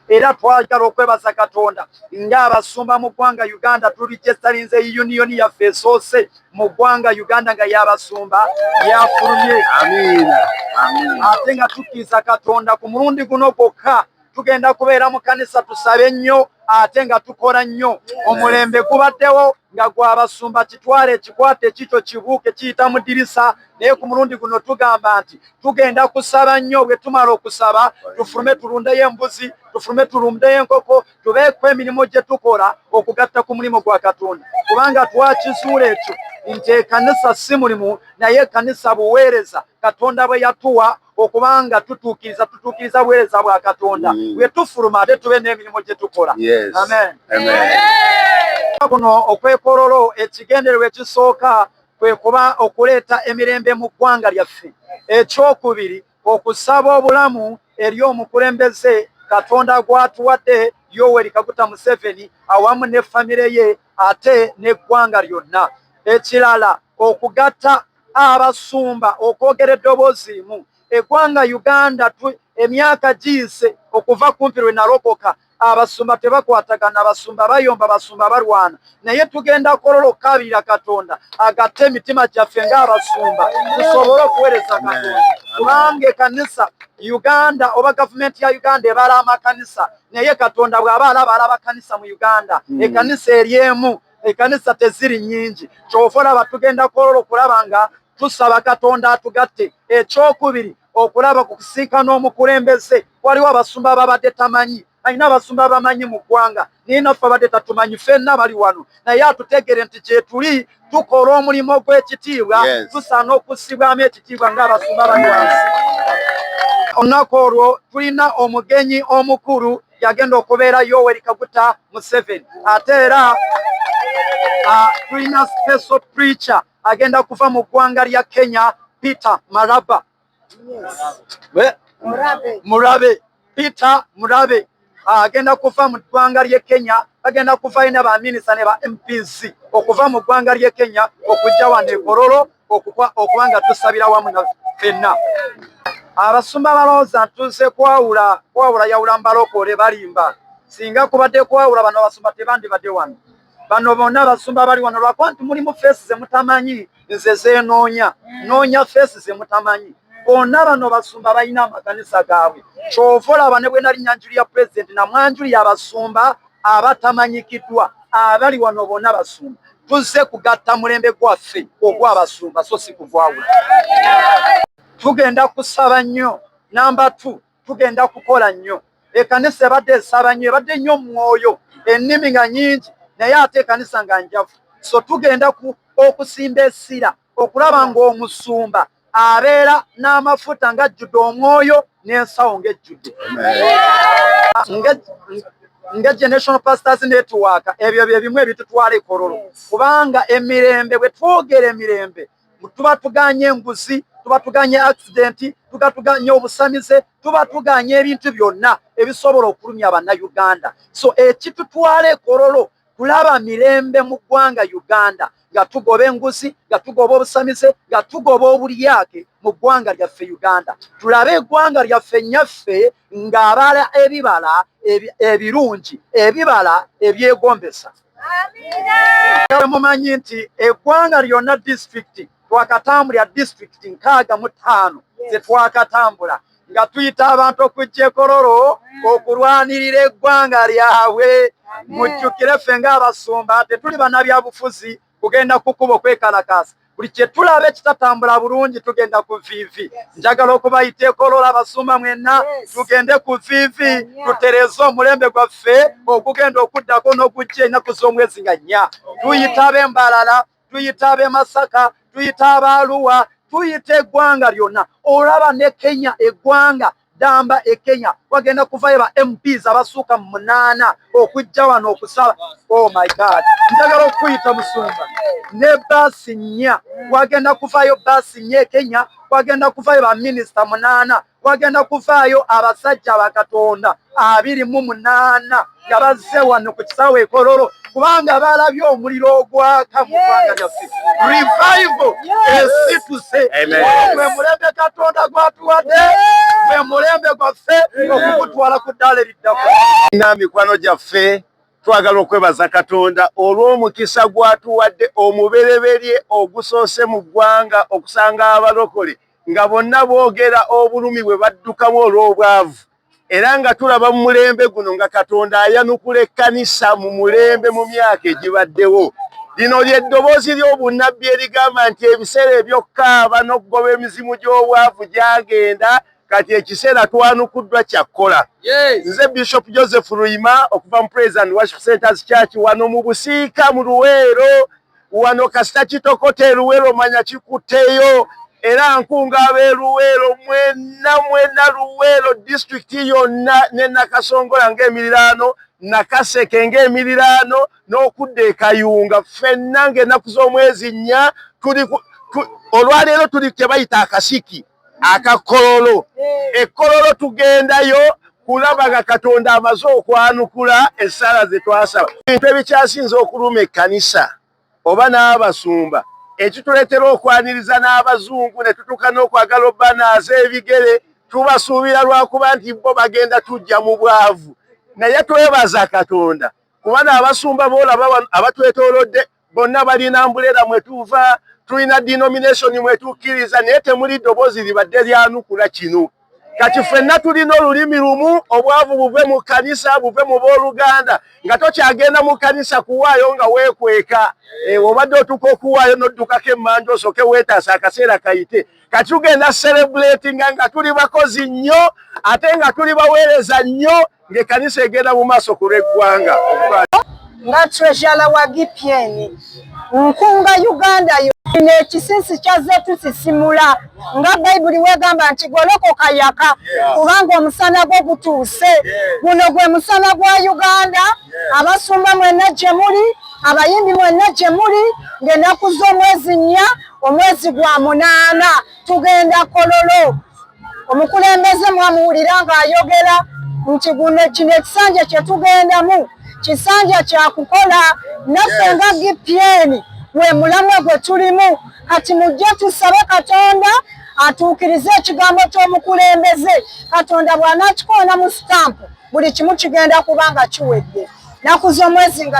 Era twagala okwebaza Katonda ng'abasumba mu ggwanga Uganda tulikyestalinze union yaffe esoose mu ggwanga Uganda nga y'abasumba yafulumye. Amiina. Ate nga tukkiriza Katonda ku mulundi guno gwokka tugenda kubeera mu kanisa tusabe nnyo ate nga tukola nnyo. Omulembe gubaddewo nga gw'abasumba kitwale ekikwate ekikyo kibuuke kiyita mu ddirisa, naye ku mulundi guno tugamba nti tugenda kusaba nnyo. Bwe tumala okusaba tufulume tulundeyo embuzi, tufulume tulundeyo enkoko, tubeeko emirimu gye tukola okugatta ku mulimu gwa Katonda, kubanga twakizuula ekyo nti ekanisa si mulimu naye ekanisa buweereza Katonda bwe yatuwa okubanga tutuukiriza buweereza bwa Katonda. Bwe tufuluma ate tube n'emirimu gye tukola. Amen. Kuno okwekololo ekigendererwa ekisooka kwe kuba okuleeta emirembe mu ggwanga lyaffe. Ekyokubiri okusaba obulamu eri omukulembeze Katonda gw'atuwadde Yoweri Kaguta Museveni awamu ne famire ye ate n'eggwanga lyonna. Ekirala okugatta abasumba okwogera eddoboozi limu. Eggwanga Uganda emyaka giyise okuva kumpi lwe nalokoka abasumba tebakwatagana, abasumba bayomba, abasumba balwana, naye tugenda kololo okukabirira Katonda agatte emitima gyaffe ng'abasumba tusobole okuweereza Katonda, kubanga ekanisa Uganda oba gavumenti ya Uganda ebala amakanisa, naye Katonda bw'aba alaba kanisa mu Uganda ekanisa eryemu, ekanisa teziri nnyingi. Kyova olaba tugenda kololo okulaba nga tusaba Katonda atugatte. Ekyokubiri okulaba ku kusinkana omukulembeze. Waliwo abasumba babadde tamanyi, alina abasumba bamanyi mu ggwanga, naye naffe abadde tatumanyi ffenna bali wano, naye atutegere nti gye tuli tukola omulimu gw'ekitiibwa, tusaana okussibwamu ekitiibwa ng'abasumba bali wansi. Olunaku olwo tulina omugenyi omukulu yagenda okubeera Yoweri Kaguta Museveni, ate era tulina special preacher agenda kuva mu ggwanga lya Kenya, Peter Maraba. Murabe Peter Murabe agenda kuva mu ggwanga lye Kenya, agenda kuvayo ne baminisita ne ba MPs okuva mu ggwanga lye Kenya okujja wano e Kololo okubanga tusabira wamu na ffenna. Abasumba balowooza ntuuse kwawula yawula mbalokole balimba. Singa kubadde kwawula bano abasumba tebandibadde wano. Bano bonna abasumba bali wano lwakuba nti mulimu feesi ze mutamanyi, nze zeenoonya noonya feesi ze mutamanyi. Bonna bano basumba balina amakanisa gaabwe. Kyova olaba ne bwe nali nyanjuli ya pulezidenti namwanjuli abasumba abatamanyikiddwa abali wano bonna basumba. Tuzze kugatta mulembe gwaffe ogw'abasumba so si kugwawula. Tugenda kusaba nnyo. Namba 2 tugenda kukola nnyo. Ekanisa ebadde esaba nnyo, ebadde nnyo mwoyo, ennimi nga nnyingi, naye ate ekanisa nga njavu. So tugenda okusimba essira okulaba ng'omusumba abeera n'amafuta ng'ajjudde omwoyo n'ensawo ng'ejjudde. Nga Generation Pastors Network ebyo bye bimu ebitutwala e Kololo, kubanga emirembe bwe twogera emirembe tuba tuganye enguzi, tuba tuganye accident, tuba tuganye obusamize, tuba tuganye ebintu byonna ebisobola okulumya Bannayuganda. So ekitutwala e Kololo kulaba mirembe mu ggwanga Uganda nga tugoba enguzi, nga tugoba obusamize, nga tugoba obulyake mu ggwanga lyaffe Uganda. Tulabe eggwanga lyaffe nnyaffe ng'abala ebibala ebirungi, ebibala ebyegombesa. Mumanyi nti eggwanga lyonna disitulikiti twakatambulira disitulikiti 65 ze twakatambula nga tuyita abantu okujja Kololo okulwanirira eggwanga lyabwe. Mujjukire ffe ng'abasumba tetuli bannabyabufuzi kugenda kukuba okwekalakaasa. Buli kye tulaba ekitatambula bulungi tugenda ku viivi. Njagala okubayita Kololo abasumba mwenna tugende ku viivi tutereze omulembe gwaffe ogugenda okuddako n'okujja ennaku z'omwezi nga 4. Tuyita ab'Embalala, tuyita ab'e Masaka, tuyita ab'Arua, tuyita eggwanga lyonna. Olaba ne Kenya eggwanga Damba Kenya wagenda kuvayo ba MPs abasuka 8 okujja wano okusaba. Oh my God, njagala okuyita musumba ne basi 4 wagenda kuvayo basi 4 Kenya, wagenda kuvayo ba minister 8, wagenda kuvayo abasajja bakatonda 28 nga bazze wano ku kisaawe e Kololo kubanga balabye omuliro ogwaka mu ggwanga lyaffe. Revival esituse. Mwe mulembe Katonda gwatuwadde, mwe mulembe gwaffe okukutwala ku ddala eriddako. Mikwano gyaffe twagala okwebaza Katonda olw'omukisa gwatuwadde omubereberye ogusoose mu ggwanga okusanga abalokole nga bonna boogera obulumi bwe baddukamu olw'obwavu, era nga tulaba mu mulembe guno nga Katonda ayanukula ekkanisa mu mulembe mu myaka egibaddewo. Lino ly'eddoboozi ly'obunnabbi erigamba nti ebiseera eby'okkaaba n'okugoba emizimu gy'obwavu gyagenda, kati ekiseera twanukuddwa kyakkola. Nze Bishop Joseph Ruima okuva mu Praise and Worship Centers Church wano mu Busiika mu Luweero, wano kasita kitokote Luweero manya kikutteyo, era nkunga ab'e Luweero mwenna Luweero district yonna ne Nakasongola ng'emiriraano, Nakaseke ng'emiriraano n'okudda e Kayunga. Ffenna ng'ennaku z'omwezi 4 olwaleero tuli kye bayita akasiki akakololo. Ekololo tugendayo kulaba nga Katonda amaze okwanukula essaala ze twasaba. Ebintu ebikyasinze okuluma ekkanisa oba n'abasumba ekituleetera okwaniriza n'abazungu ne tutuuka n'okwagala obbanaaza ebigere, tubasuubira lwakuba nti bo bagenda tujja mu bwavu. Naye twebaza Katonda kuba n'abasumba boolaba abatwetoolodde bonna balina ambulera mwe tuva, tulina denomination mwe tukkiriza, naye temuli ddoboozi libadde lyanukula kino. Kati ffenna tulina olulimi lumu, obwavu buve mu kkanisa, buve mu booluganda, nga tokyagenda mu kkanisa kuwaayo nga weekweka. Obadde otuuka okuwaayo n'oddukako emmanja osooke weetaasa akaseera kayite. Kati tugenda celebratinga nga tuli bakozi nnyo ate nga tuli baweereza nnyo ng'ekkanisa egenda mu maaso ku lw'eggwanga. Nga treasurer wa GPN nkunga Uganda yo ekisinsi kyazze tusisimula nga Bayibuli wegamba nti golokoka yaka kubanga omusana gwo gutuuse. Guno gwe musana gwa Uganda. Abasumba mwenna gye muli, abayimbi mwenna gye muli, ng'ennaku z'omwezi 4 omwezi gwa 8 tugenda Kololo. Omukulembeze mwamuwulira ng'ayogera nti kino ekisanja kye tugendamu kisanja kya kukola. Naffe nga GPN gwe mulamwa gwe tulimu. Kati mujje tusabe Katonda atuukirize ekigambo ky'omukulembeze. Katonda bw'anaakikoona mu stampu buli kimu kigenda kuba nga kiwedde. Nnaku z'omwezi nga